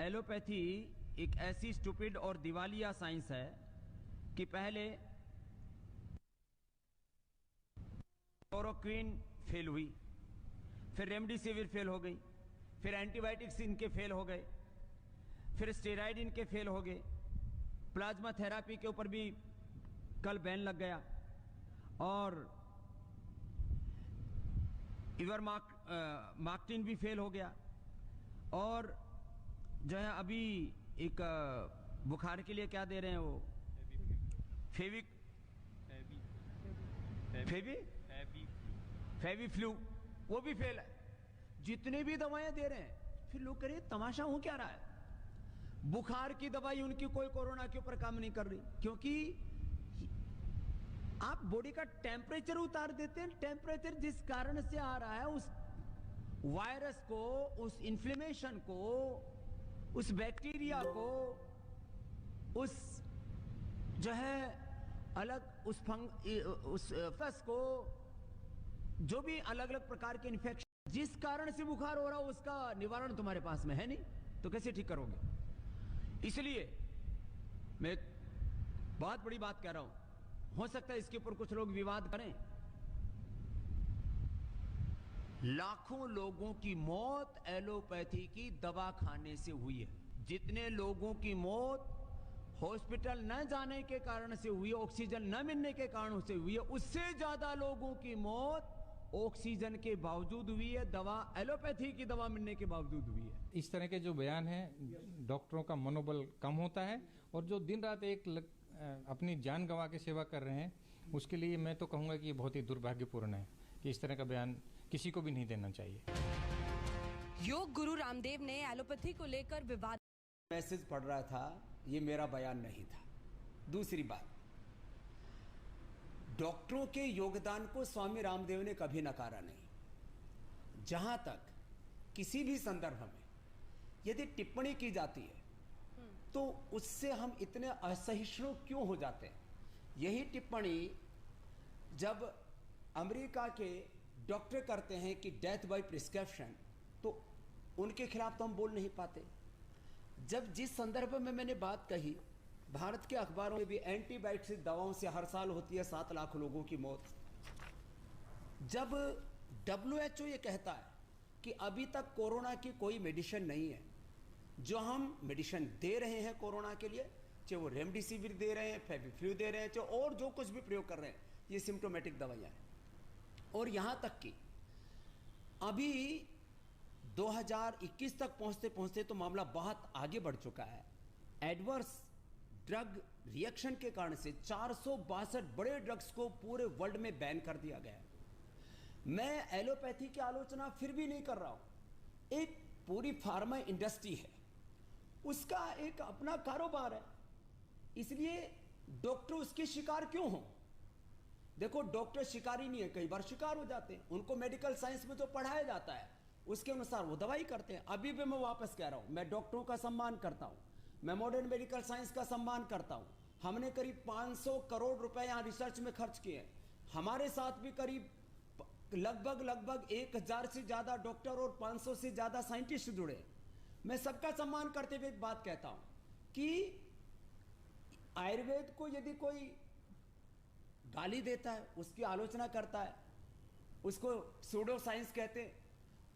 Allopathy एक ऐसी stupid और दिवालिया साइंस है कि पहले क्लोरोक्विन फेल हुई, फिर रेमडेसिविर फेल हो गई, फिर एंटीबायोटिक्स इनके फेल हो गए, फिर स्टेरॉइड इनके फेल हो गए, प्लाज्मा थेरापी के ऊपर भी कल बैन लग गया, और इवरमाक्टिन भी फेल हो गया, और जो है अभी एक बुखार के लिए क्या दे रहे हैं वो फेविफ्लू, वो भी फेल है। जितने भी दवाएं दे रहे हैं, फिर लोग कह रहे हैं तमाशा हो क्या रहा है। बुखार की दवाई उनकी कोई कोरोना के ऊपर काम नहीं कर रही, क्योंकि आप बॉडी का टेम्परेचर उतार देते हैं। टेम्परेचर जिस कारण से आ रहा है, उस वायरस को, उस इन्फ्लेमेशन को, उस बैक्टीरिया को, उस जो है अलग उस फंगस को, जो भी अलग अलग प्रकार के इन्फेक्शन जिस कारण से बुखार हो रहा हो, उसका निवारण तुम्हारे पास में है नहीं, तो कैसे ठीक करोगे। इसलिए मैं बहुत बड़ी बात कह रहा हूं, हो सकता है इसके ऊपर कुछ लोग विवाद करें। लाखों लोगों की मौत एलोपैथी की दवा खाने से हुई है। जितने लोगों की मौत हॉस्पिटल न जाने के कारण से हुई है, ऑक्सीजन न मिलने के कारण से हुई है, उससे ज्यादा लोगों की मौत ऑक्सीजन के बावजूद हुई है, दवा एलोपैथी की दवा मिलने के बावजूद हुई है। इस तरह के जो बयान हैं, डॉक्टरों का मनोबल कम होता है, और जो दिन रात अपनी जान गंवा के सेवा कर रहे हैं, उसके लिए मैं तो कहूँगा कि ये बहुत ही दुर्भाग्यपूर्ण है कि इस तरह का बयान किसी को भी नहीं देना चाहिए। योग गुरु रामदेव ने एलोपैथी को लेकर विवाद मैसेज पढ़ रहा था, ये मेरा बयान नहीं था। दूसरी बात, डॉक्टरों के योगदान को स्वामी रामदेव ने कभी नकारा नहीं। जहां तक किसी भी संदर्भ में यदि टिप्पणी की जाती है, तो उससे हम इतने असहिष्णु क्यों हो जाते हैं। यही टिप्पणी जब अमेरिका के डॉक्टर करते हैं कि डेथ बाय प्रिस्क्रिप्शन, तो उनके खिलाफ तो हम बोल नहीं पाते। जब जिस संदर्भ में मैंने बात कही, भारत के अखबारों में भी एंटीबायोटिक दवाओं से हर साल होती है 7 लाख लोगों की मौत। जब WHO ये कहता है कि अभी तक कोरोना की कोई मेडिसिन नहीं है, जो हम मेडिसिन दे रहे हैं कोरोना के लिए, चाहे वो रेमडेसिविर दे रहे हैं, फेविफ्लू दे रहे हैं, चाहे और जो कुछ भी प्रयोग कर रहे हैं, ये सिम्टोमेटिक दवाइयां हैं। और यहां तक कि अभी 2021 तक पहुंचते पहुंचते तो मामला बहुत आगे बढ़ चुका है। एडवर्स ड्रग रिएक्शन के कारण से 462 बड़े ड्रग्स को पूरे वर्ल्ड में बैन कर दिया गया है। मैं एलोपैथी की आलोचना फिर भी नहीं कर रहा हूं। एक पूरी फार्मा इंडस्ट्री है, उसका एक अपना कारोबार है, इसलिए डॉक्टर उसके शिकार क्यों हो। देखो, डॉक्टर शिकारी नहीं है, कई बार शिकार हो जाते हैं। उनको मेडिकल साइंस में जो पढ़ाया जाता है उसके अनुसार वो दवाई करते हैं। अभी भी मैं वापस कह रहा हूं, मैं डॉक्टरों का सम्मान करता हूं, मैं मॉडर्न मेडिकल साइंस का सम्मान करता हूं। हमने करीब 500 करोड़ रुपए यहां रिसर्च में खर्च किए हैं। हमारे साथ भी करीब लगभग 1000 से ज्यादा डॉक्टर और 500 से ज्यादा साइंटिस्ट जुड़े। मैं सबका सम्मान करते हुए एक बात कहता हूं कि आयुर्वेद को यदि कोई गाली देता है, उसकी आलोचना करता है, उसको सूडो साइंस कहते हैं,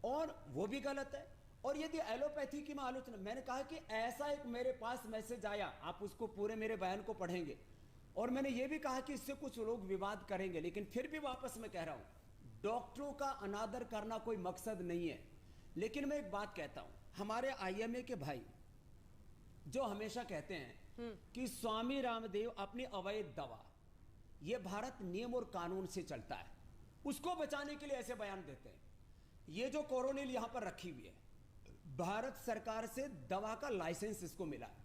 और वो भी गलत है। और यदि एलोपैथी की मैं आलोचना, मैंने कहा कि ऐसा एक मेरे पास मैसेज आया, आप उसको पूरे मेरे बयान को पढ़ेंगे, और मैंने ये भी कहा कि इससे कुछ लोग विवाद करेंगे, लेकिन फिर भी वापस मैं कह रहा हूं, डॉक्टरों का अनादर करना कोई मकसद नहीं है। लेकिन मैं एक बात कहता हूं, हमारे IMA के भाई जो हमेशा कहते हैं कि स्वामी रामदेव अपनी अवैध दवा, यह भारत नियम और कानून से चलता है, उसको बचाने के लिए ऐसे बयान देते हैं। ये जो कोरोनिल यहां पर रखी हुई है, भारत सरकार से दवा का लाइसेंस इसको मिला है।